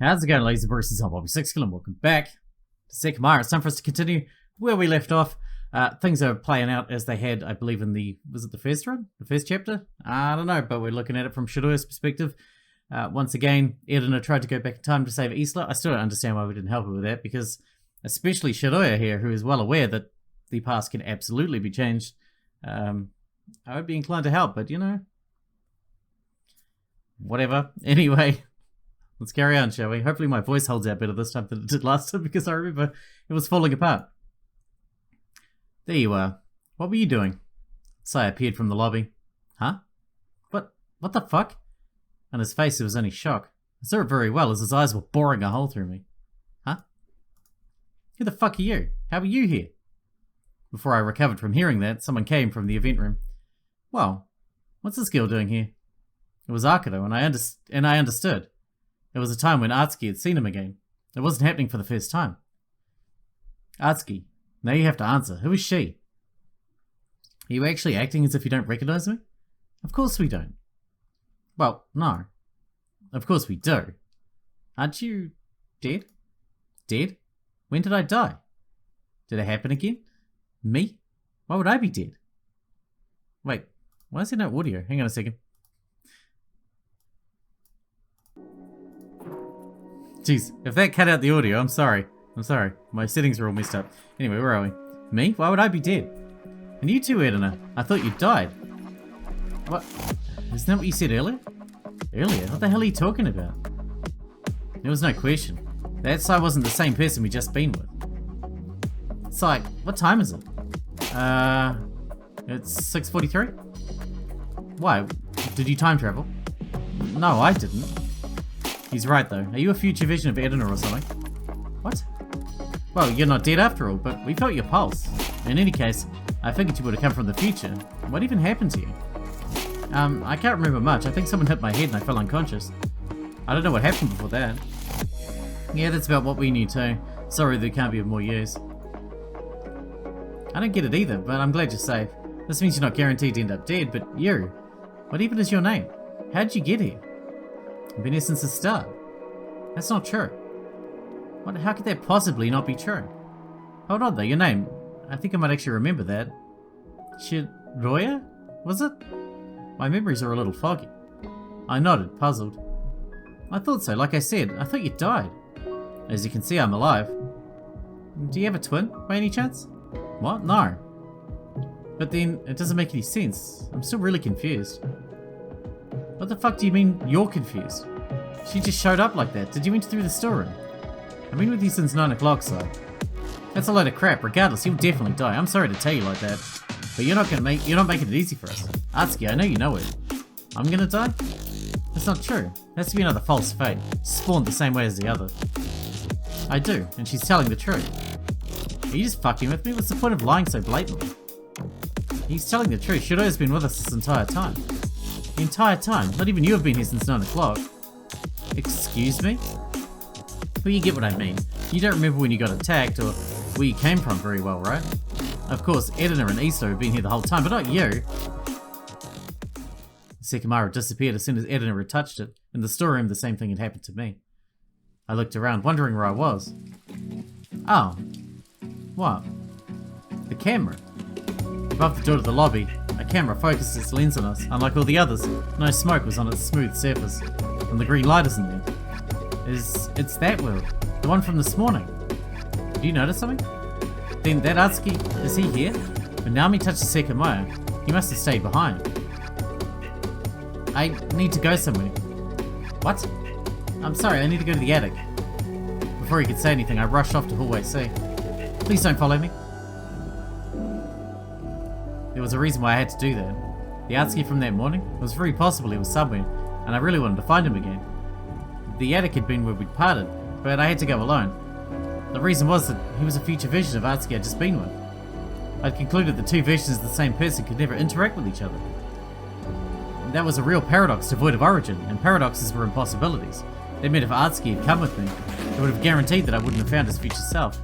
How's it going, ladies and bruises? I'm Bobby Sixkilla and welcome back to Sekimeiya. It's time for us to continue where we left off. Things are playing out as they had, I believe, in the... Was it the first run? The first chapter? I don't know, but we're looking at it from Shiroya's perspective. Once again, Edina tried to go back in time to save Isla. I still don't understand why we didn't help her with that, because especially Shiroya here, who is well aware that the past can absolutely be changed. I would be inclined to help, but you know... Whatever. Anyway... Let's carry on, shall we? Hopefully my voice holds out better this time than it did last time, because I remember it was falling apart. There you are. What were you doing? Sai appeared from the lobby. Huh? What the fuck? On his face there was only shock. I saw it very well as his eyes were boring a hole through me. Huh? Who the fuck are you? How are you here? Before I recovered from hearing that, someone came from the event room. Well, what's this girl doing here? It was Akuto, and I understood. There was a time when Atsuki had seen him again. It wasn't happening for the first time. Atsuki, now you have to answer. Who is she? Are you actually acting as if you don't recognize me? Of course we don't. Well, no. Of course we do. Aren't you dead? Dead? When did I die? Did it happen again? Me? Why would I be dead? Wait, why is there no audio? Hang on a second. Jeez, if that cut out the audio, I'm sorry. My settings are all messed up. Anyway, where are we? Me? Why would I be dead? And you too, Edina. I thought you died. What? Isn't that what you said earlier? Earlier? What the hell are you talking about? There was no question. That Sai wasn't the same person we just been with. Sai, what time is it? It's 6:43? Why? Did you time travel? No, I didn't. He's right though. Are you a future vision of Edina or something? What? Well, you're not dead after all, but we felt your pulse. In any case, I figured you would have come from the future. What even happened to you? I can't remember much. I think someone hit my head and I fell unconscious. I don't know what happened before that. Yeah, that's about what we knew too. Sorry there can't be of more use. I don't get it either, but I'm glad you're safe. This means you're not guaranteed to end up dead, but you. What even is your name? How'd you get here? I've been here since the start. That's not true. What? How could that possibly not be true? Hold on though, your name. I think I might actually remember that. Shiroya? Was it? My memories are a little foggy. I nodded, puzzled. I thought so, like I said. I thought you died. As you can see, I'm alive. Do you have a twin, by any chance? What? No. But then, it doesn't make any sense. I'm still really confused. What the fuck do you mean you're confused? She just showed up like that. Did you enter through the storeroom? I've been with you since 9 o'clock, so... That's a load of crap. Regardless, you'll definitely die. I'm sorry to tell you like that. But you're not making it easy for us. Atsuki, I know you know it. I'm gonna die? That's not true. It has to be another false fate. Spawned the same way as the other. I do, and she's telling the truth. Are you just fucking with me? What's the point of lying so blatantly? He's telling the truth. Shiroya's been with us this entire time. The entire time? Not even you have been here since 9 o'clock. Excuse me? Well, you get what I mean. You don't remember when you got attacked or where you came from very well, right? Of course, Edina and Isla have been here the whole time, but not you. Sekimeiya disappeared as soon as Edina had touched it. In the storeroom, the same thing had happened to me. I looked around, wondering where I was. Oh. What? The camera. Above the door to the lobby, a camera focused its lens on us. Unlike all the others, no smoke was on its smooth surface, and the green light isn't there. It's that world, the one from this morning. Do you notice something? Then that Atsuki, is he here? When Naomi touched Sekimeiya, he must have stayed behind. I need to go somewhere. What? I'm sorry, I need to go to the attic. Before he could say anything, I rushed off to hallway C. Please don't follow me. There was a reason why I had to do that. The Atsuki from that morning, it was very possible he was somewhere, and I really wanted to find him again. The attic had been where we'd parted, but I had to go alone. The reason was that he was a future version of Atsuki I'd just been with. I'd concluded that two versions of the same person could never interact with each other. That was a real paradox devoid of origin, and paradoxes were impossibilities. That meant if Atsuki had come with me, it would have guaranteed that I wouldn't have found his future self.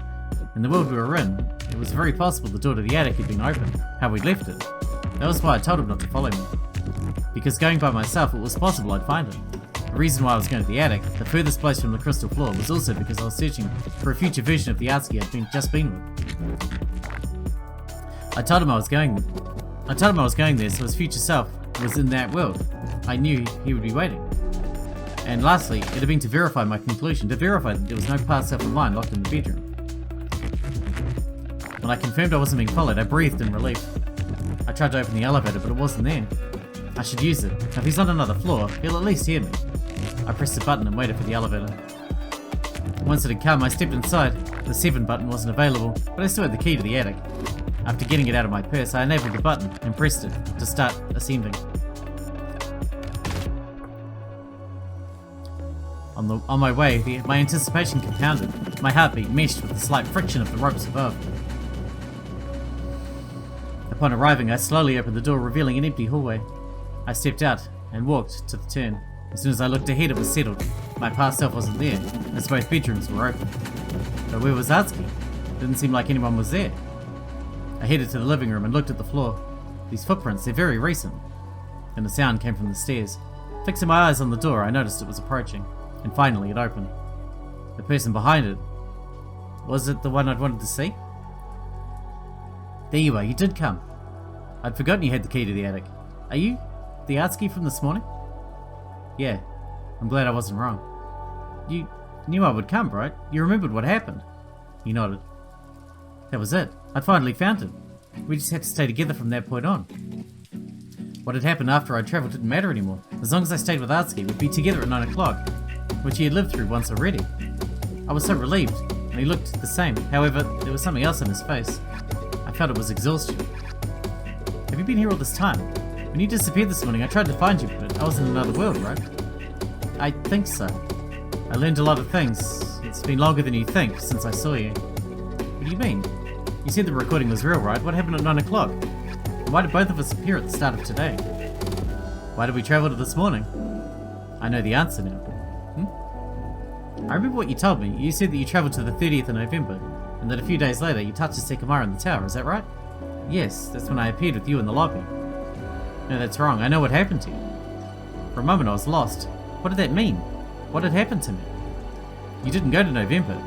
In the world we were in, it was very possible the door to the attic had been open, how we left it. That was why I told him not to follow me. Because going by myself, it was possible I'd find him. The reason why I was going to the attic, the furthest place from the crystal floor, was also because I was searching for a future version of the Atsuki I'd just been with. I told him I was going there, so his future self was in that world. I knew he would be waiting. And lastly, it had been to verify my conclusion, to verify that there was no past self of mine locked in the bedroom. When I confirmed I wasn't being followed, I breathed in relief. I tried to open the elevator, but it wasn't there. I should use it. If he's on another floor, he'll at least hear me. I pressed the button and waited for the elevator. Once it had come, I stepped inside. The 7 button wasn't available, but I still had the key to the attic. After getting it out of my purse, I enabled the button and pressed it to start ascending. On my way, my anticipation compounded. My heartbeat meshed with the slight friction of the ropes above. Upon arriving, I slowly opened the door, revealing an empty hallway. I stepped out and walked to the turn. As soon as I looked ahead, it was settled. My past self wasn't there, as both bedrooms were open. But where was Atsuki? Didn't seem like anyone was there. I headed to the living room and looked at the floor. These footprints, they're very recent. And the sound came from the stairs. Fixing my eyes on the door, I noticed it was approaching. And finally, it opened. The person behind it, was it the one I'd wanted to see? There you are, you did come. I'd forgotten you had the key to the attic. Are you the Atsuki from this morning? Yeah, I'm glad I wasn't wrong. You knew I would come, right? You remembered what happened. He nodded. That was it. I'd finally found him. We just had to stay together from that point on. What had happened after I'd travelled didn't matter anymore. As long as I stayed with Atsuki, we'd be together at 9 o'clock, which he had lived through once already. I was so relieved, and he looked the same. However, there was something else in his face. I felt it was exhaustion. Have you been here all this time? When you disappeared this morning, I tried to find you, but I was in another world, right? I think so. I learned a lot of things. It's been longer than you think since I saw you. What do you mean? You said the recording was real, right? What happened at 9 o'clock? Why did both of us appear at the start of today? Why did we travel to this morning? I know the answer now. I remember what you told me. You said that you travelled to the 30th of November, and that a few days later you touched the Sekimeiya in the tower, is that right? Yes, that's when I appeared with you in the lobby. No, that's wrong. I know what happened to you. For a moment I was lost. What did that mean? What had happened to me? You didn't go to November.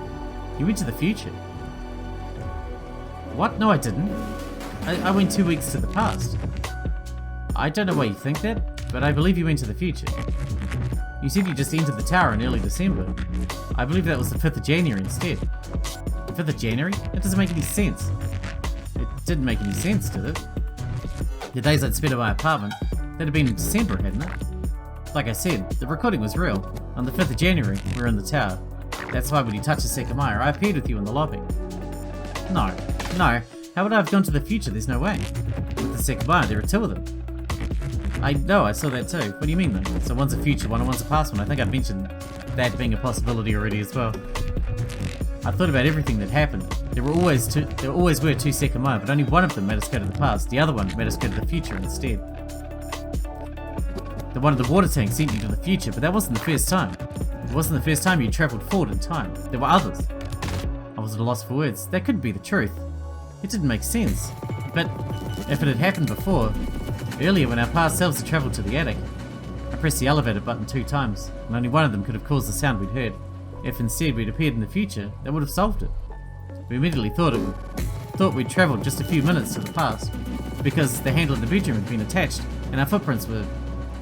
You went to the future. What? No, I didn't. I went 2 weeks to the past. I don't know why you think that, but I believe you went to the future. You said you just entered the tower in early December. I believe that was the 5th of January instead. The 5th of January? That doesn't make any sense. It didn't make any sense, did it? The days I'd spent at my apartment, that had been in December, hadn't it? Like I said, the recording was real. On the 5th of January, we were in the tower. That's why when you touched the Sekimeiya, I appeared with you in the lobby. No. How would I have gone to the future? There's no way. With the Sekimeiya, there are 2 of them. I know, I saw that too. What do you mean though? So one's a future one and one's a past one. I think I've mentioned that being a possibility already as well. I thought about everything that happened. There always were 2 Sekimeiya, but only one of them made us go to the past. The other one made us go to the future instead. The one in the water tank sent you to the future, but that wasn't the first time. It wasn't the first time you travelled forward in time. There were others. I was at a loss for words. That couldn't be the truth. It didn't make sense. But if it had happened before, earlier when our past selves had travelled to the attic, I pressed the elevator button 2 times, and only one of them could have caused the sound we'd heard. If instead we'd appeared in the future, that would have solved it. We immediately thought we'd travelled just a few minutes to the past, because the handle of the bedroom had been attached, and our footprints were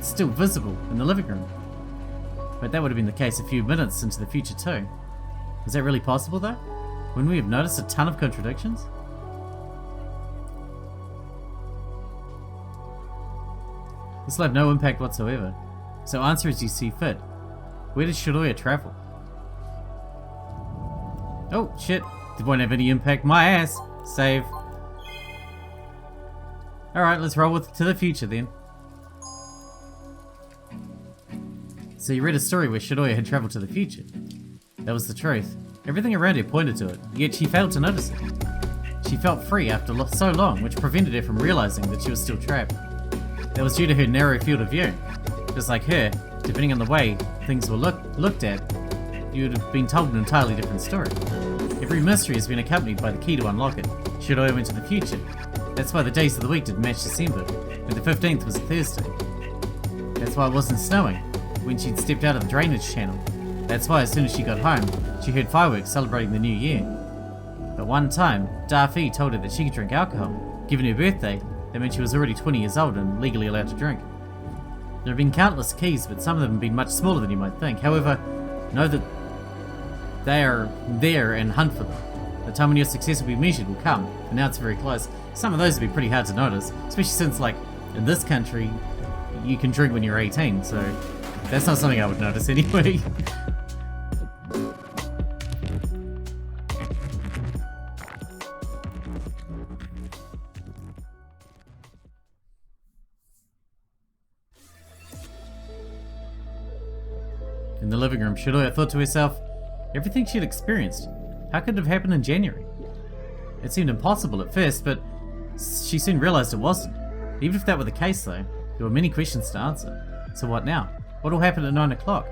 still visible in the living room. But that would have been the case a few minutes into the future too. Is that really possible though? Wouldn't we have noticed a ton of contradictions? This will have no impact whatsoever, so answer as you see fit. Where did Shiroya travel? Oh shit, it won't have any impact. My ass! Save. Alright, let's roll to the future then. So you read a story where Shiroya had travelled to the future. That was the truth. Everything around her pointed to it, yet she failed to notice it. She felt free after so long, which prevented her from realising that she was still trapped. That was due to her narrow field of view. Just like her, depending on the way things were looked at, you would have been told an entirely different story. Every mystery has been accompanied by the key to unlock it. Shiroya went to the future. That's why the days of the week didn't match December, and the 15th was a Thursday. That's why it wasn't snowing. when she'd stepped out of the drainage channel. That's why as soon as she got home, she heard fireworks celebrating the new year. But one time, Darfee told her that she could drink alcohol. Given her birthday, that meant she was already 20 years old and legally allowed to drink. There have been countless keys, but some of them have been much smaller than you might think. However, know that they are there and hunt for them. The time when your success will be measured will come, and now it's very close. Some of those will be pretty hard to notice, especially since, like, in this country, you can drink when you're 18, so that's not something I would notice anyway. In the living room, Shiroya thought to herself, everything she'd experienced, how could it have happened in January? It seemed impossible at first, but she soon realized it wasn't. Even if that were the case though, there were many questions to answer. So what now? What will happen at 9 o'clock?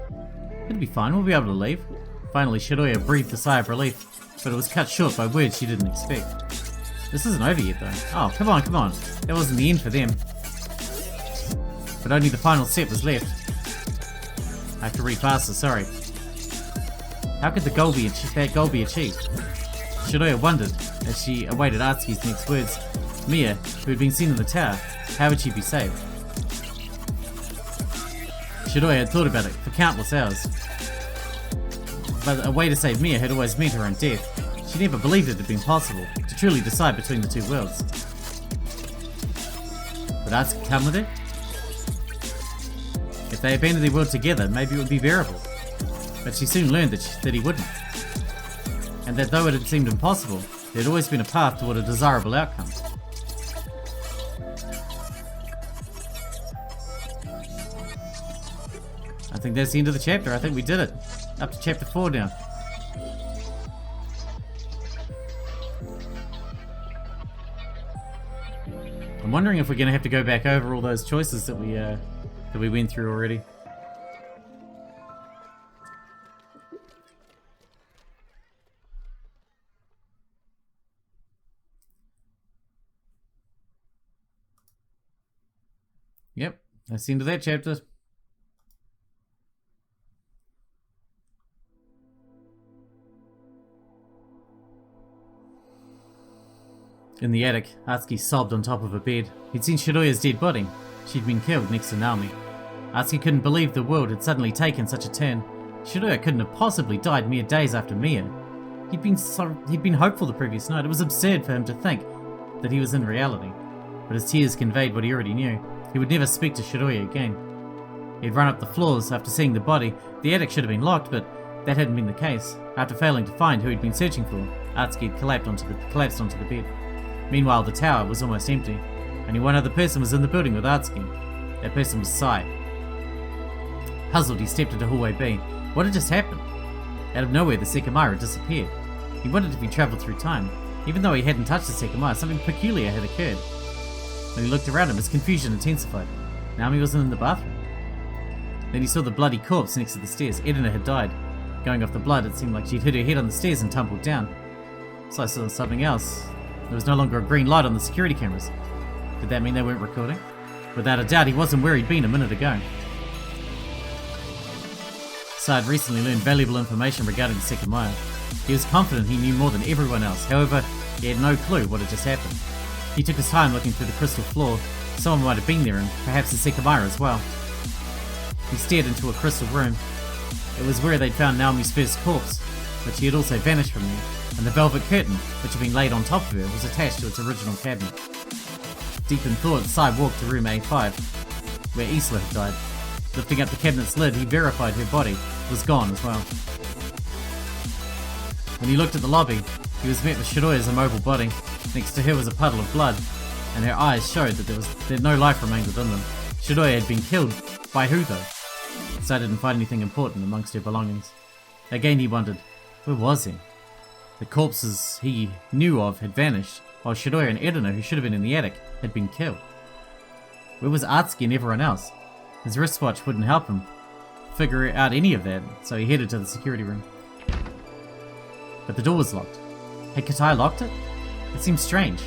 It'll be fine, we'll be able to leave. Finally, Shiroya breathed a sigh of relief, but it was cut short by words she didn't expect. This isn't over yet though. Oh, come on. That wasn't the end for them. But only the final step was left. I have to read faster, sorry. How could that goal be achieved? Shiroya wondered as she awaited Atsuki's next words. Mia, who had been seen in the tower, how would she be saved? Shiroya had thought about it for countless hours. But a way to save Mia had always meant her own death. She never believed it had been possible to truly decide between the two worlds. Would Atsuki come with it? If they abandoned their world together, maybe it would be bearable. But she soon learned that he wouldn't. And that though it had seemed impossible, there had always been a path toward a desirable outcome. I think that's the end of the chapter. I think we did it. Up to chapter 4 now. I'm wondering if we're going to have to go back over all those choices that we went through already. Yep, that's the end of that chapter. In the attic, Atsuki sobbed on top of a bed. He'd seen Shiroya's dead body. She'd been killed next to Naomi. Atsuki couldn't believe the world had suddenly taken such a turn. Shiroya couldn't have possibly died mere days after Mia. He'd been hopeful the previous night. It was absurd for him to think that he was in reality. But his tears conveyed what he already knew. He would never speak to Shiroya again. He'd run up the floors after seeing the body. The attic should have been locked, but that hadn't been the case. After failing to find who he'd been searching for, Atsuki had collapsed onto the bed. Meanwhile, the tower was almost empty. Only one other person was in the building with Atsuki. That person was Sai. Puzzled, he stepped into hallway B. What had just happened? Out of nowhere, the Sekimeiya had disappeared. He wondered if he'd travelled through time. Even though he hadn't touched the Sekimeiya, something peculiar had occurred. When he looked around him, his confusion intensified. Naomi wasn't in the bathroom. Then he saw the bloody corpse next to the stairs. Edina had died. Going off the blood, it seemed like she'd hit her head on the stairs and tumbled down. So I saw something else. There was no longer a green light on the security cameras. Did that mean they weren't recording? Without a doubt, he wasn't where he'd been a minute ago. Sai had recently learned valuable information regarding the Sekimeiya. He was confident he knew more than everyone else. However, he had no clue what had just happened. He took his time looking through the crystal floor. Someone might have been there, and perhaps the Sekimeiya as well. He stared into a crystal room. It was where they'd found Naomi's first corpse, but she had also vanished from there, and the velvet curtain, which had been laid on top of her, was attached to its original cabinet. Deep in thought, Sai walked to room A5, where Isla had died. Lifting up the cabinet's lid, he verified her body was gone as well. When he looked at the lobby, he was met with Shiroya's immobile body. Next to her was a puddle of blood, and her eyes showed that no life remained within them. Shiroya had been killed. By who, though? Sai didn't find anything important amongst her belongings. Again he wondered, where was he? The corpses he knew of had vanished, while Shiroya and Edina, who should have been in the attic, had been killed. Where was Atsuki and everyone else? His wristwatch wouldn't help him figure out any of that, so he headed to the security room. But the door was locked. Had Katai locked it? It seemed strange.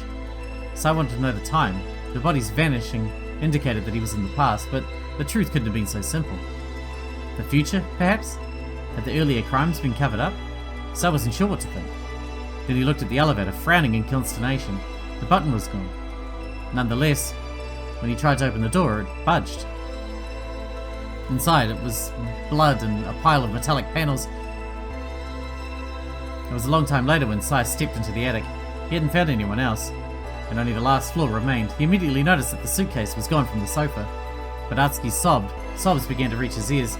Sai wanted to know the time. The body's vanishing indicated that he was in the past, but the truth couldn't have been so simple. The future, perhaps? Had the earlier crimes been covered up? Sai wasn't sure what to think. Then he looked at the elevator, frowning in consternation. The button was gone. Nonetheless, when he tried to open the door, it budged. Inside, it was blood and a pile of metallic panels. It was a long time later when Sai stepped into the attic. He hadn't found anyone else, and only the last floor remained. He immediately noticed that the suitcase was gone from the sofa. But Atsuki sobbed. Sobs began to reach his ears.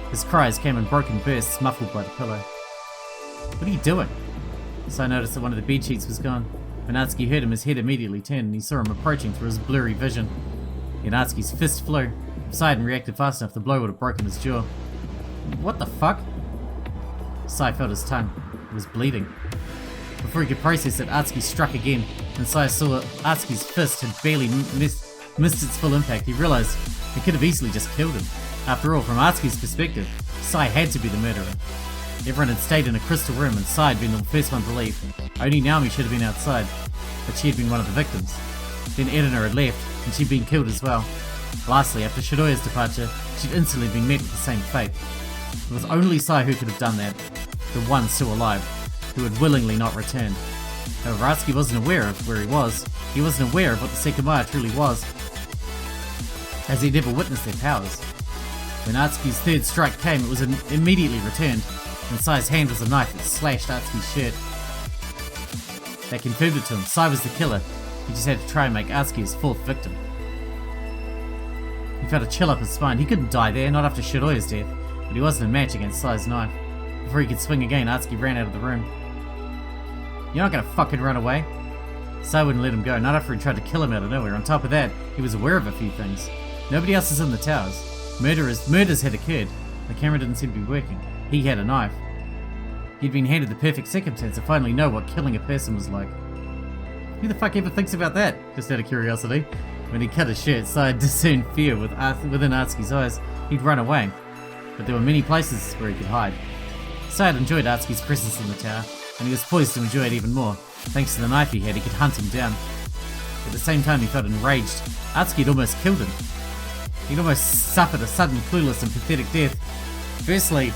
His cries came in broken bursts, muffled by the pillow. What are you doing? Sai noticed that one of the bed sheets was gone. When Atsuki heard him, his head immediately turned, and he saw him approaching through his blurry vision. Then Atsuki's fist flew. If Sai hadn't reacted fast enough, the blow would have broken his jaw. What the fuck? Sai felt his tongue. It was bleeding. Before he could process it, Atsuki struck again, and Sai saw that Atsuki's fist had barely missed its full impact. He realized he could have easily just killed him. After all, from Atsuki's perspective, Sai had to be the murderer. Everyone had stayed in a crystal room, and Sai had been the first one to leave. Only Naomi should have been outside, but she had been one of the victims. Then Edina had left, and she'd been killed as well. Lastly, after Shidoya's departure, she'd instantly been met with the same fate. It was only Sai who could have done that, the one still alive, who had willingly not returned. However, Atsuki wasn't aware of where he was. He wasn't aware of what the Sekimeiya truly was, as he'd never witnessed their powers. When Atsuki's third strike came, it was immediately returned. and Sai's hand was a knife that slashed Atsuki's shirt. That confirmed it to him. Sai was the killer. He just had to try and make Atsuki his fourth victim. He felt a chill up his spine. He couldn't die there, not after Shidoya's death, but he wasn't a match against Sai's knife. Before he could swing again, Atsuki ran out of the room. You're not gonna fucking run away. Sai wouldn't let him go, not after he tried to kill him out of nowhere. On top of that, he was aware of a few things. Nobody else is in the towers. Murders had occurred. The camera didn't seem to be working. He had a knife. He'd been handed the perfect circumstance to finally know what killing a person was like. Who the fuck ever thinks about that? Just out of curiosity. When he cut his shirt, Sai discerned fear within Atsuki's eyes. He'd run away, but there were many places where he could hide. Sai had enjoyed Atsuki's presence in the tower, and he was poised to enjoy it even more. Thanks to the knife he had, he could hunt him down. At the same time, he felt enraged. Atsuki had almost killed him. He'd almost suffered a sudden, clueless and pathetic death. Firstly,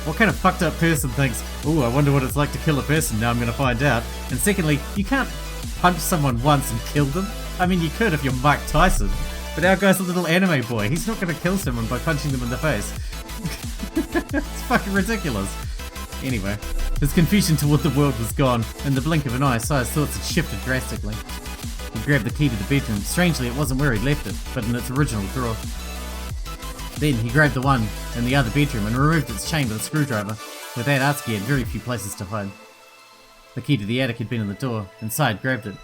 what kind of fucked up person thinks, ooh, I wonder what it's like to kill a person, now I'm gonna find out. And secondly, you can't punch someone once and kill them. I mean, you could if you're Mike Tyson, but our guy's a little anime boy. He's not gonna kill someone by punching them in the face. It's fucking ridiculous. Anyway, his confusion toward the world was gone. In the blink of an eye, Sai's thoughts had shifted drastically. He grabbed the key to the bedroom. Strangely, it wasn't where he'd left it, but in its original drawer. Then he grabbed the one in the other bedroom and removed its chain with a screwdriver. With that, Atsuki had very few places to hide. The key to the attic had been in the door, and Sai had grabbed it.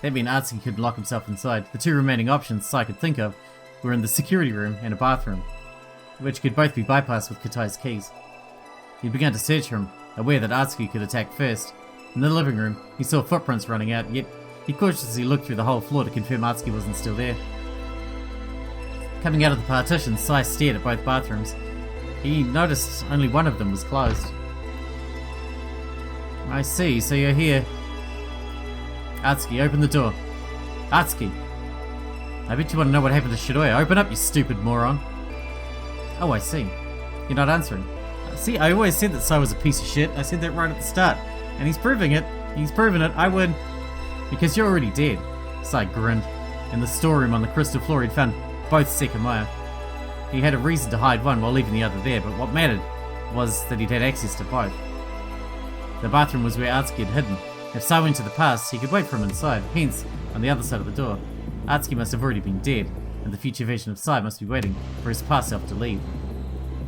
That meant Atsuki could lock himself inside. The two remaining options Sai could think of were in the security room and a bathroom, which could both be bypassed with Katai's keys. He began to search for him, aware that Atsuki could attack first. In the living room, he saw footprints running out, yet he cautiously looked through the whole floor to confirm Atsuki wasn't still there. Coming out of the partition, Sai stared at both bathrooms. He noticed only one of them was closed. I see, so you're here. Atsuki, open the door. Atsuki! I bet you want to know what happened to Shidoya. Open up, you stupid moron. Oh, I see. You're not answering. See, I always said that Sai was a piece of shit. I said that right at the start. And he's proving it. He's proven it. I win. Because you're already dead. Sai grinned. In the storeroom on the crystal floor, he'd found both Sekimeiya. He had a reason to hide one while leaving the other there, but what mattered was that he'd had access to both. The bathroom was where Atsuki had hidden. If Sai went to the past, he could wait for him inside. Hence, on the other side of the door, Atsuki must have already been dead, and the future version of Sai must be waiting for his past self to leave.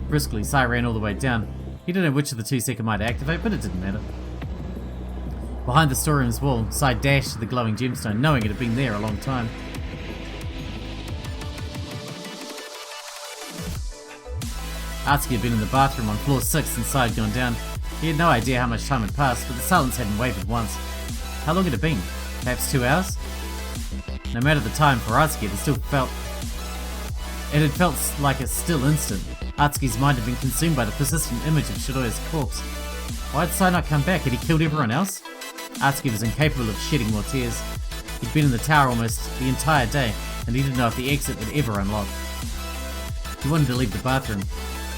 Briskly, Sai ran all the way down. He didn't know which of the two Sekimeiya to activate, but it didn't matter. Behind the storeroom's wall, Sai dashed to the glowing gemstone, knowing it had been there a long time. Atsuki had been in the bathroom on floor 6 since Sai had gone down. He had no idea how much time had passed, but the silence hadn't wavered once. How long had it been? Perhaps 2 hours? No matter the time for Atsuki, it had felt like a still instant. Atsuki's mind had been consumed by the persistent image of Shidoya's corpse. Why had Sai not come back? Had he killed everyone else? Atsuki was incapable of shedding more tears. He'd been in the tower almost the entire day, and he didn't know if the exit would ever unlock. He wanted to leave the bathroom,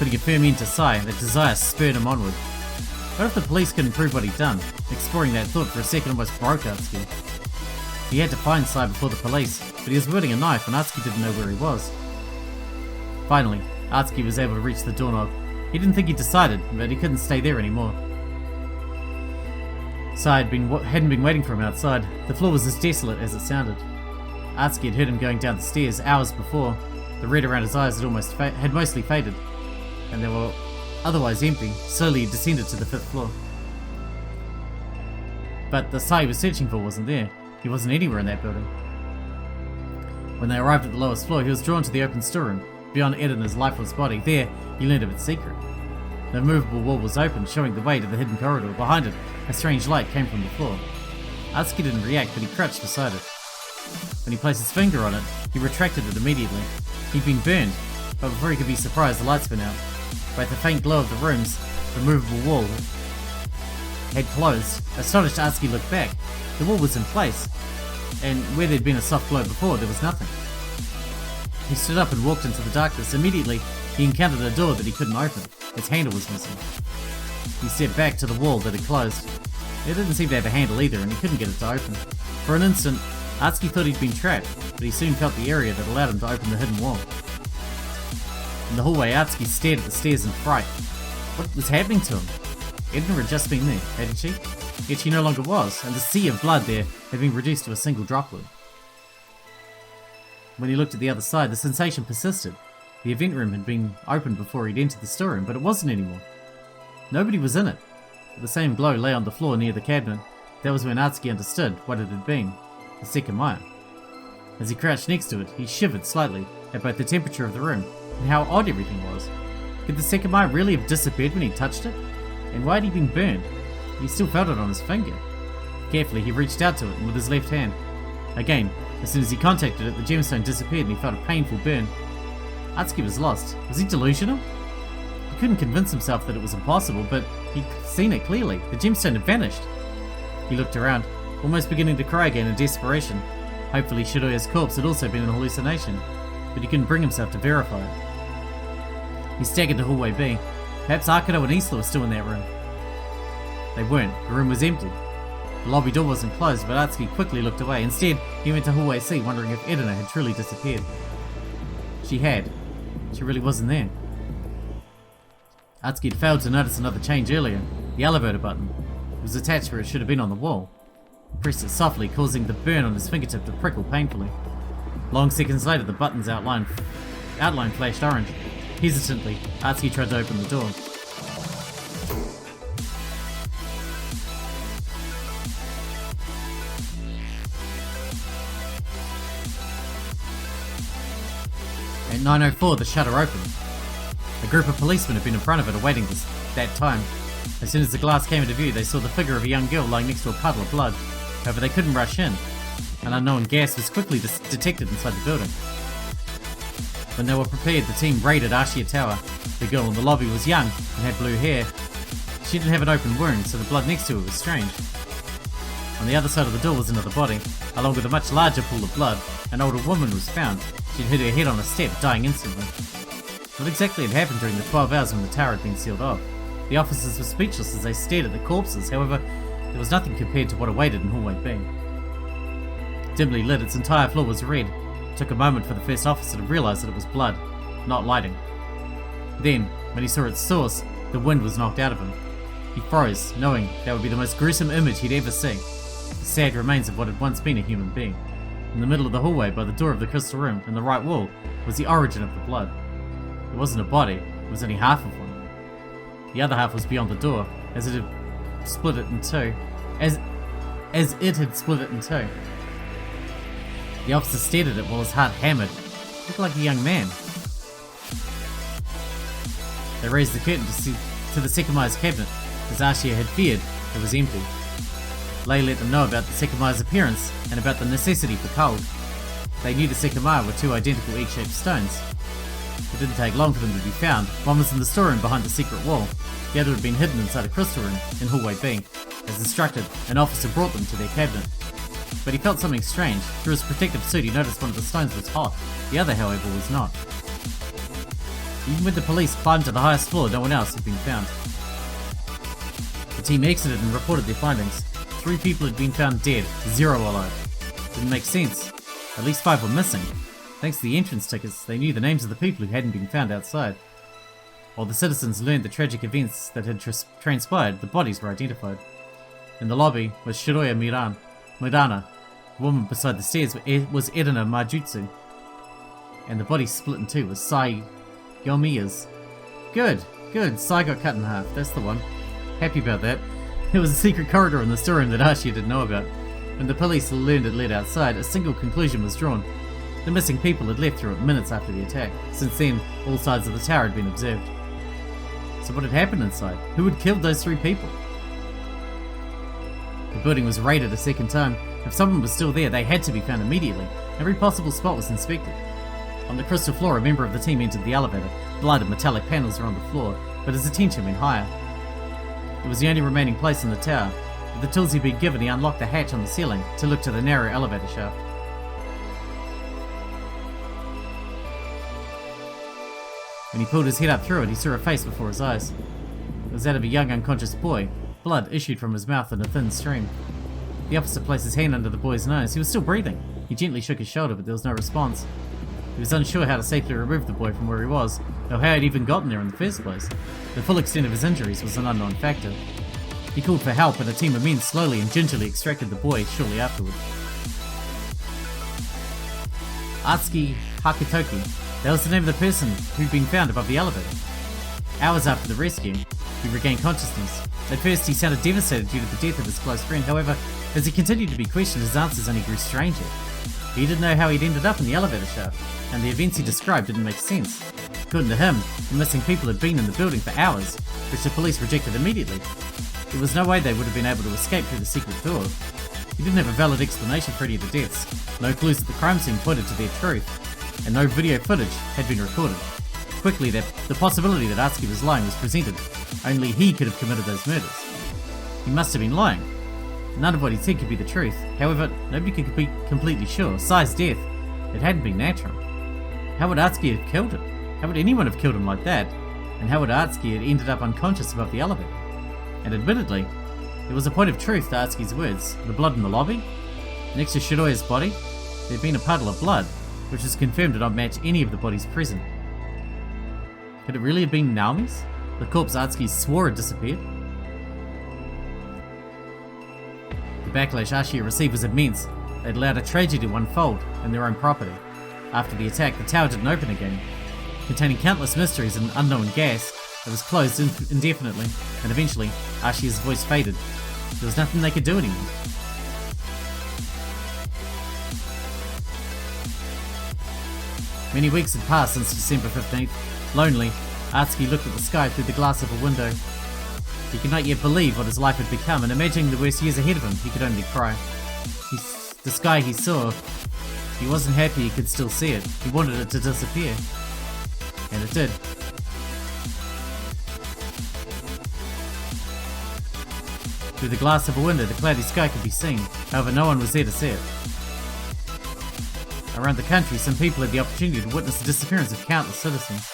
putting a firm end to Sai, that desire spurred him onward. What if the police couldn't prove what he'd done? Exploring that thought for a second almost broke Atsuki. He had to find Sai before the police, but he was wielding a knife and Atsuki didn't know where he was. Finally, Atsuki was able to reach the doorknob. He didn't think he'd decided, but he couldn't stay there anymore. Sai hadn't been waiting for him outside. The floor was as desolate as it sounded. Atsuki had heard him going down the stairs hours before. The red around his eyes had mostly faded, and they were otherwise empty. Slowly he descended to the 5th floor. But the Sai he was searching for wasn't there. He wasn't anywhere in that building. When they arrived at the lowest floor, he was drawn to the open storeroom, beyond Edina's lifeless body. There, he learned of its secret. The movable wall was open, showing the way to the hidden corridor. Behind it, a strange light came from the floor. Atsuki didn't react, but he crouched beside it. When he placed his finger on it, he retracted it immediately. He'd been burned, but before he could be surprised, the lights went out. By the faint glow of the rooms, the movable wall had closed. Astonished, Atsuki looked back. The wall was in place, and where there'd been a soft glow before, there was nothing. He stood up and walked into the darkness. Immediately, he encountered a door that he couldn't open. Its handle was missing. He stepped back to the wall that had closed. It didn't seem to have a handle either, and he couldn't get it to open. For an instant, Atsuki thought he'd been trapped, but he soon felt the area that allowed him to open the hidden wall. In the hallway, Atsuki stared at the stairs in fright. What was happening to him? Edna had just been there, hadn't she? Yet she no longer was, and the sea of blood there had been reduced to a single droplet. When he looked at the other side, the sensation persisted. The event room had been opened before he'd entered the storeroom, but it wasn't anymore. Nobody was in it. The same glow lay on the floor near the cabinet. That was when Atsuki understood what it had been. The Sekimeiya. As he crouched next to it, he shivered slightly at both the temperature of the room and how odd everything was. Could the Sekimeiya really have disappeared when he touched it? And why had he been burned? He still felt it on his finger. Carefully, he reached out to it with his left hand. Again, as soon as he contacted it, the gemstone disappeared and he felt a painful burn. Atsuki was lost. Was he delusional? He couldn't convince himself that it was impossible, but he'd seen it clearly. The gemstone had vanished. He looked around, almost beginning to cry again in desperation. Hopefully Shiroya's corpse had also been an hallucination, but he couldn't bring himself to verify it. He staggered to hallway B. Perhaps Akito and Isla were still in that room. They weren't. The room was empty. The lobby door wasn't closed, but Atsuki quickly looked away. Instead, he went to hallway C, wondering if Edina had truly disappeared. She had. She really wasn't there. Atsuki had failed to notice another change earlier. The elevator button. It was attached where it should have been on the wall. He pressed it softly, causing the burn on his fingertip to prickle painfully. Long seconds later, the button's outline flashed orange. Hesitantly, Atsuki tried to open the door. At 9:04, the shutter opened. A group of policemen had been in front of it awaiting that time. As soon as the glass came into view, they saw the figure of a young girl lying next to a puddle of blood. However, they couldn't rush in. An unknown gas was quickly detected inside the building. When they were prepared, the team raided Ashiya Tower. The girl in the lobby was young and had blue hair. She didn't have an open wound, so the blood next to her was strange. On the other side of the door was another body. Along with a much larger pool of blood, an older woman was found. She'd hit her head on a step, dying instantly. What exactly had happened during the 12 hours when the tower had been sealed off? The officers were speechless as they stared at the corpses. However, there was nothing compared to what awaited in hallway B. Dimly lit, its entire floor was red. It took a moment for the first officer to realize that it was blood, not lighting. Then, when he saw its source, the wind was knocked out of him. He froze, knowing that would be the most gruesome image he'd ever seen. The sad remains of what had once been a human being. In the middle of the hallway, by the door of the crystal room, in the right wall, was the origin of the blood. It wasn't a body, it was only half of one. The other half was beyond the door, as it had split it in two. The officer stared at it while his heart hammered. It looked like a young man. They raised the curtain to the Sekimeiya's cabinet. As Ashiya had feared, it was empty. Lei let them know about the Sekimeiya's appearance and about the necessity for cold. They knew the Sekimeiya were two identical egg-shaped stones. It didn't take long for them to be found. One was in the storeroom behind the secret wall. The other had been hidden inside a crystal room in hallway B. As instructed, an officer brought them to their cabinet. But he felt something strange. Through his protective suit, he noticed one of the stones was hot. The other, however, was not. Even when the police climbed to the highest floor, no one else had been found. The team exited and reported their findings. 3 people had been found dead, 0 alive. Didn't make sense. At least 5 were missing. Thanks to the entrance tickets, they knew the names of the people who hadn't been found outside. While the citizens learned the tragic events that had transpired, the bodies were identified. In the lobby was Shiroya Mirana. The woman beside the stairs was Edina Majutsu. And the body split in 2 was Sai Yomiya's. Good. Sai got cut in half. That's the one. Happy about that. There was a secret corridor in the storeroom that Ashiya didn't know about. When the police learned it led outside, a single conclusion was drawn. The missing people had left through it minutes after the attack. Since then, all sides of the tower had been observed. So what had happened inside? Who had killed those 3 people? The building was raided a second time. If someone was still there, they had to be found immediately. Every possible spot was inspected. On the crystal floor, a member of the team entered the elevator. Blood and metallic panels were on the floor, but his attention went higher. It was the only remaining place in the tower. With the tools he'd been given, he unlocked the hatch on the ceiling to look to the narrow elevator shaft. When he pulled his head up through it, he saw a face before his eyes. It was that of a young unconscious boy. Blood issued from his mouth in a thin stream. The officer placed his hand under the boy's nose. He was still breathing. He gently shook his shoulder, but there was no response. He was unsure how to safely remove the boy from where he was, or how he'd even gotten there in the first place. The full extent of his injuries was an unknown factor. He called for help, and a team of men slowly and gingerly extracted the boy shortly afterward. Atsuki Hakitoki. That was the name of the person who'd been found above the elevator. Hours after the rescue, he regained consciousness. At first, he sounded devastated due to the death of his close friend. However, as he continued to be questioned, his answers only grew stranger. He didn't know how he'd ended up in the elevator shaft, and the events he described didn't make sense. According to him, the missing people had been in the building for hours, which the police rejected immediately. There was no way they would have been able to escape through the secret door. He didn't have a valid explanation for any of the deaths. No clues at the crime scene pointed to their truth, and no video footage had been recorded. Quickly, the possibility that Atsuki was lying was presented. Only he could have committed those murders. He must have been lying. None of what he said could be the truth. However, nobody could be completely sure. Sai's death, it hadn't been natural. How would Atsuki have killed him? How would anyone have killed him like that? And how would Atsuki have ended up unconscious above the elevator? And admittedly, there was a point of truth to Atsuki's words. The blood in the lobby? Next to Shiroya's body, there had been a puddle of blood, which was confirmed to not match any of the bodies present. Could it really have been Naomi's? The corpse Atsuki swore had disappeared? The backlash Ashiya received was immense. They'd allowed a tragedy to unfold in their own property. After the attack, the tower didn't open again. Containing countless mysteries and unknown gas, it was closed indefinitely, and eventually, Ashiya's voice faded. There was nothing they could do anymore. Many weeks had passed since December 15th. Lonely, Atsuki looked at the sky through the glass of a window. He could not yet believe what his life had become, and imagining the worst years ahead of him, he could only cry. The sky he saw, he wasn't happy he could still see it. He wanted it to disappear. And it did. Through the glass of a window, the cloudy sky could be seen. However, no one was there to see it. Around the country, some people had the opportunity to witness the disappearance of countless citizens.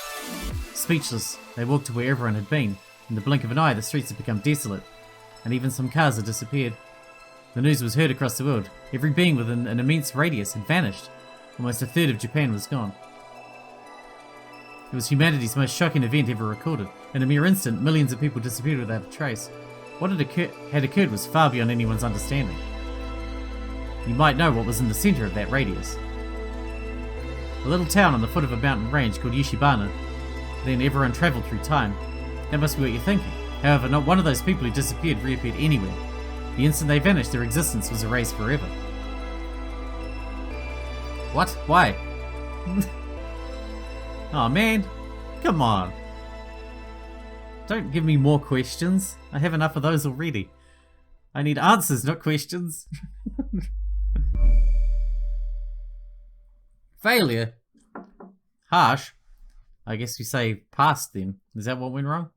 Speechless, they walked to where everyone had been. In the blink of an eye, the streets had become desolate, and even some cars had disappeared. The news was heard across the world. Every being within an immense radius had vanished. Almost a third of Japan was gone. It was humanity's most shocking event ever recorded. In a mere instant, millions of people disappeared without a trace. What had occurred was far beyond anyone's understanding. You might know what was in the centre of that radius. A little town on the foot of a mountain range called Yushibana. Then everyone travelled through time. That must be what you're thinking. However, not one of those people who disappeared reappeared anywhere. The instant they vanished, their existence was erased forever. What? Why? Oh man, come on. Don't give me more questions. I have enough of those already. I need answers, not questions. Failure? Harsh. I guess we say past then. Is that what went wrong?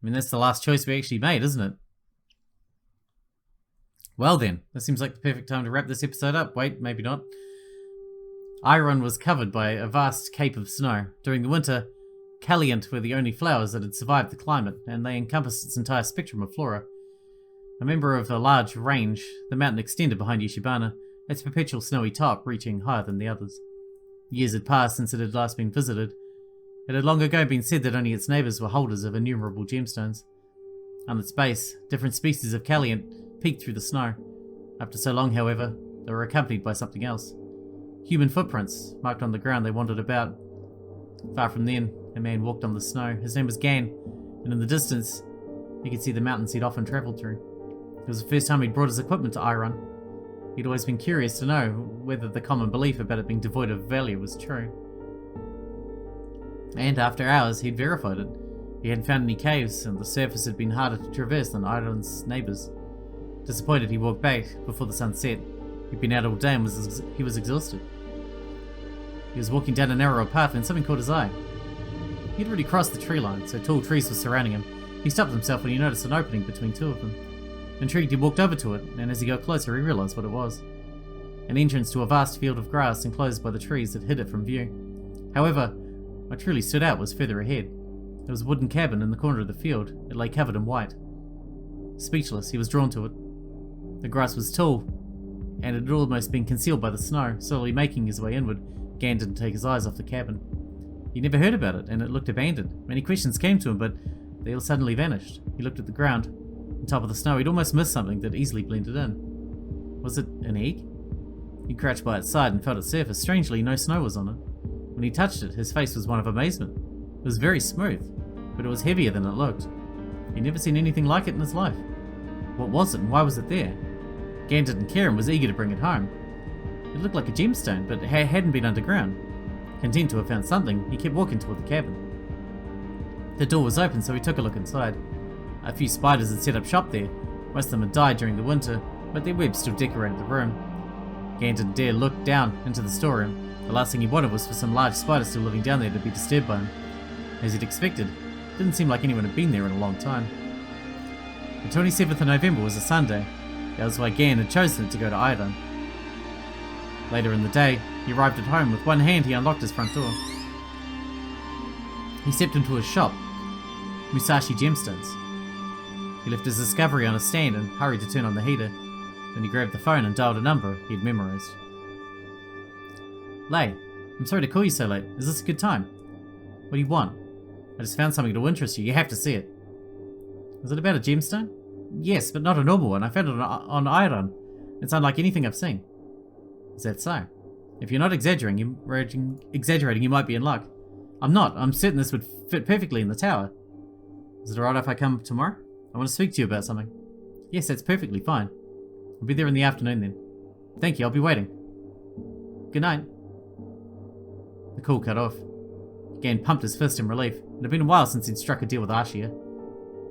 I mean, that's the last choice we actually made, isn't it? Well then, that seems like the perfect time to wrap this episode up. Wait, maybe not. Iron was covered by a vast cape of snow. During the winter, Caliant were the only flowers that had survived the climate, and they encompassed its entire spectrum of flora. A member of a large range, the mountain extended behind Yushibana, its perpetual snowy top reaching higher than the others. Years had passed since it had last been visited. It had long ago been said that only its neighbours were holders of innumerable gemstones. On its base, different species of Caliant peeked through the snow. After so long, however, they were accompanied by something else. Human footprints, marked on the ground they wandered about. Far from then, a man walked on the snow. His name was Gan, and in the distance, he could see the mountains he'd often travelled through. It was the first time he'd brought his equipment to Iron. He'd always been curious to know whether the common belief about it being devoid of value was true. And after hours, he'd verified it. He hadn't found any caves, and the surface had been harder to traverse than Iron's neighbours. Disappointed, he walked back before the sun set. He'd been out all day and he was exhausted. He was walking down a narrow path when something caught his eye. He'd already crossed the tree line, so tall trees were surrounding him. He stopped himself when he noticed an opening between two of them. Intrigued, he walked over to it, and as he got closer, he realised what it was. An entrance to a vast field of grass enclosed by the trees that hid it from view. However, what truly stood out was further ahead. There was a wooden cabin in the corner of the field. It lay covered in white. Speechless, he was drawn to it. The grass was tall, and it had almost been concealed by the snow. Slowly making his way inward, Gan didn't take his eyes off the cabin. He never heard about it, and it looked abandoned. Many questions came to him, but they all suddenly vanished. He looked at the ground. On top of the snow, he'd almost missed something that easily blended in. Was it an egg? He crouched by its side and felt its surface. Strangely, no snow was on it. When he touched it, his face was one of amazement. It was very smooth, but it was heavier than it looked. He'd never seen anything like it in his life. What was it, and why was it there? Gan didn't care and was eager to bring it home. It looked like a gemstone, but it hadn't been underground. Content to have found something, he kept walking toward the cabin. The door was open, so he took a look inside. A few spiders had set up shop there. Most of them had died during the winter, but their webs still decorated the room. Gan didn't dare look down into the storeroom. The last thing he wanted was for some large spider still living down there to be disturbed by him. As he'd expected, it didn't seem like anyone had been there in a long time. The 27th of November was a Sunday. That was why Gan had chosen to go to Iodine. Later in the day, he arrived at home. With one hand, he unlocked his front door. He stepped into his shop, Musashi Gemstones. He left his discovery on a stand and hurried to turn on the heater. Then he grabbed the phone and dialed a number he had memorized. Lay, I'm sorry to call you so late. Is this a good time? What do you want? I just found something to interest you. You have to see it. Was it about a gemstone? Yes, but not a normal one. I found it on Iodine. It's unlike anything I've seen. Is that so? If you're not exaggerating, you might be in luck. I'm not. I'm certain this would fit perfectly in the tower. Is it alright if I come tomorrow? I want to speak to you about something. Yes, that's perfectly fine. I'll be there in the afternoon then. Thank you, I'll be waiting. Good night. The call cut off. Gan pumped his fist in relief. It had been a while since he'd struck a deal with Ashiya.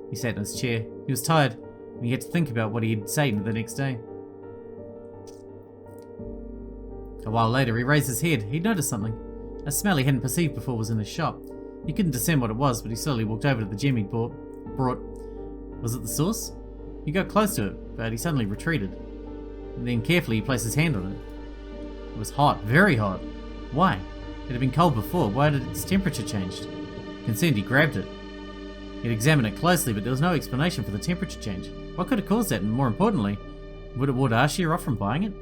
He sat in his chair. He was tired, and he had to think about what he'd say the next day. A while later, he raised his head. He'd noticed something. A smell he hadn't perceived before was in his shop. He couldn't discern what it was, but he slowly walked over to the gem he'd brought. Was it the source? He got close to it, but he suddenly retreated. And then carefully he placed his hand on it. It was hot, very hot. Why? It had been cold before. Why did its temperature change? Concerned, he grabbed it. He'd examined it closely, but there was no explanation for the temperature change. What could have caused that, and more importantly, would it ward Ashiya off from buying it?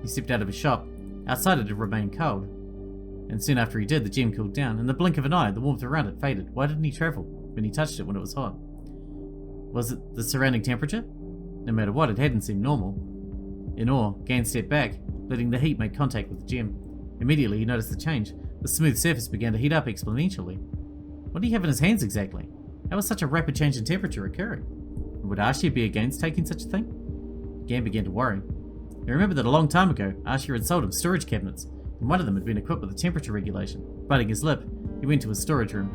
He stepped out of his shop. Outside it had remained cold. And soon after he did, the gem cooled down. In the blink of an eye, the warmth around it faded. Why didn't he travel when he touched it when it was hot? Was it the surrounding temperature? No matter what, it hadn't seemed normal. In awe, Gan stepped back, letting the heat make contact with the gem. Immediately, he noticed the change. The smooth surface began to heat up exponentially. What did he have in his hands exactly? How was such a rapid change in temperature occurring? Would Ashiya be against taking such a thing? Gan began to worry. He remembered that a long time ago, Ashiya had sold him storage cabinets, and one of them had been equipped with a temperature regulation. Biting his lip, he went to his storage room.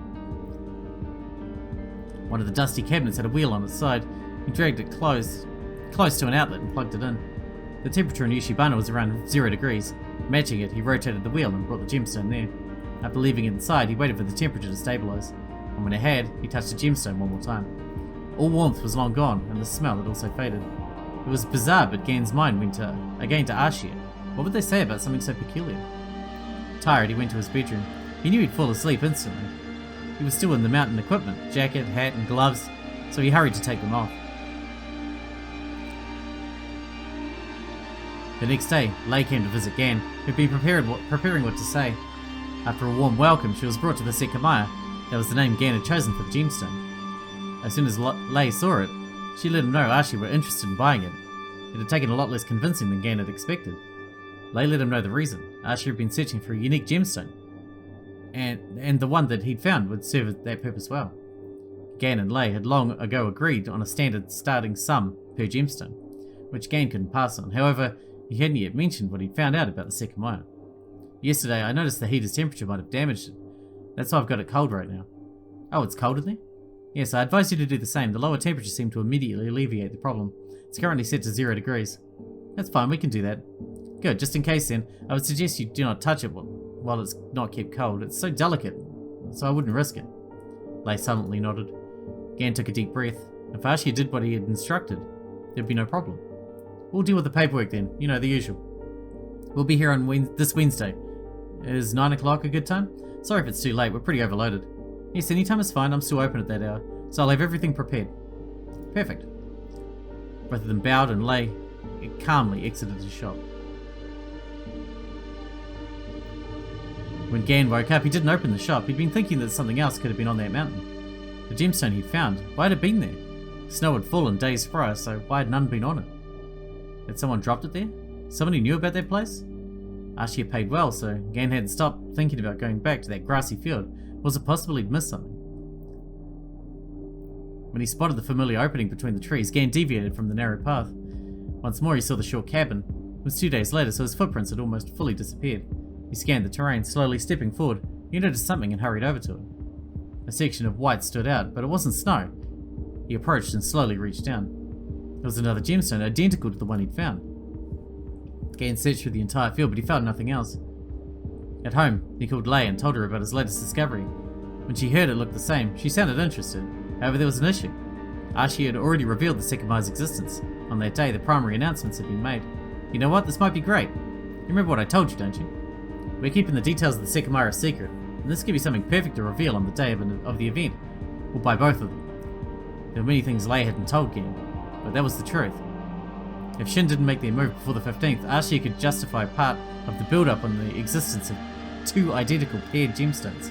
One of the dusty cabinets had a wheel on its side. He dragged it close to an outlet and plugged it in. The temperature in Yushibana was around 0 degrees. Matching it, he rotated the wheel and brought the gemstone there. After leaving it inside, he waited for the temperature to stabilise. And when it had, he touched the gemstone one more time. All warmth was long gone, and the smell had also faded. It was bizarre, but Gan's mind went again to Ashiya. What would they say about something so peculiar? Tired, he went to his bedroom. He knew he'd fall asleep instantly. He was still in the mountain equipment, jacket, hat and gloves, so he hurried to take them off. The next day, Lei came to visit Gan, who'd been preparing what to say. After a warm welcome, she was brought to the Sekimeiya. That was the name Gan had chosen for the gemstone. As soon as Lei saw it, she let him know Ashiya were interested in buying it. It had taken a lot less convincing than Gan had expected. Lei let him know the reason. Ashiya had been searching for a unique gemstone, and the one that he'd found would serve that purpose well. Gan and Lei had long ago agreed on a standard starting sum per gemstone, which Gan couldn't pass on. However, he hadn't yet mentioned what he'd found out about the Sekimeiya. Yesterday, I noticed the heater's temperature might have damaged it. That's why I've got it cold right now. Oh, it's cold in there? Yes, I advise you to do the same. The lower temperature seemed to immediately alleviate the problem. It's currently set to 0 degrees. That's fine, we can do that. Good, just in case then, I would suggest you do not touch it while it's not kept cold. It's so delicate, so I wouldn't risk it. Lei silently nodded. Gan took a deep breath. If Ashiya did what he had instructed, there'd be no problem. We'll deal with the paperwork then, you know, the usual. We'll be here on this Wednesday. Is 9 o'clock a good time? Sorry if it's too late, we're pretty overloaded. Yes, any time is fine, I'm still open at that hour, so I'll have everything prepared. Perfect. Both of them bowed and Lei calmly exited the shop. When Gan woke up, he didn't open the shop. He'd been thinking that something else could have been on that mountain. The gemstone he'd found, why had it been there? Snow had fallen days prior, so why had none been on it? Had someone dropped it there? Someone who knew about that place? Ashiya paid well, so Gan hadn't stopped thinking about going back to that grassy field. Was it possible he'd missed something? When he spotted the familiar opening between the trees, Gan deviated from the narrow path. Once more he saw the short cabin. It was 2 days later, so his footprints had almost fully disappeared. He scanned the terrain, slowly stepping forward. He noticed something and hurried over to it. A section of white stood out, but it wasn't snow. He approached and slowly reached down. It was another gemstone, identical to the one he'd found. Gan searched through the entire field, but he found nothing else. At home, he called Lei and told her about his latest discovery. When she heard it looked the same, she sounded interested. However, there was an issue. Ashiya had already revealed the Sekimeiya's existence. On that day, the primary announcements had been made. You know what? This might be great. You remember what I told you, don't you? We're keeping the details of the Sekimeiya a secret, and this could be something perfect to reveal on the day of the event. We'll buy both of them. There were many things Lei hadn't told Gan, but that was the truth. If Shin didn't make their move before the 15th, Ashiya could justify part of the build-up on the existence of 2 identical paired gemstones.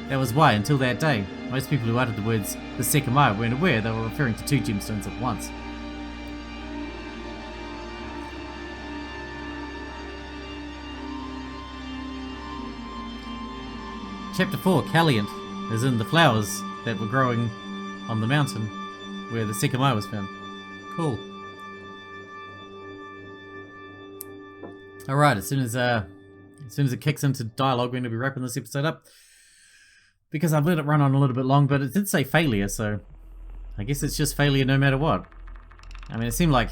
That was why, until that day, most people who uttered the words the Sekimeiya weren't aware they were referring to 2 gemstones at once. Chapter 4, Caliant, as in the flowers that were growing on the mountain where the Sekimeiya was found. Cool. Alright, as soon as it kicks into dialogue, we're going to be wrapping this episode up. Because I've let it run on a little bit long, but it did say failure, so I guess it's just failure no matter what. I mean, it seems like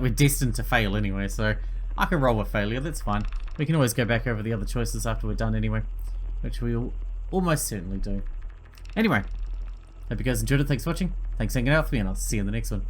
we're destined to fail anyway, so I can roll with failure, that's fine. We can always go back over the other choices after we're done anyway, which we'll almost certainly do. Anyway, hope you guys enjoyed it, thanks for watching, thanks for hanging out with me, and I'll see you in the next one.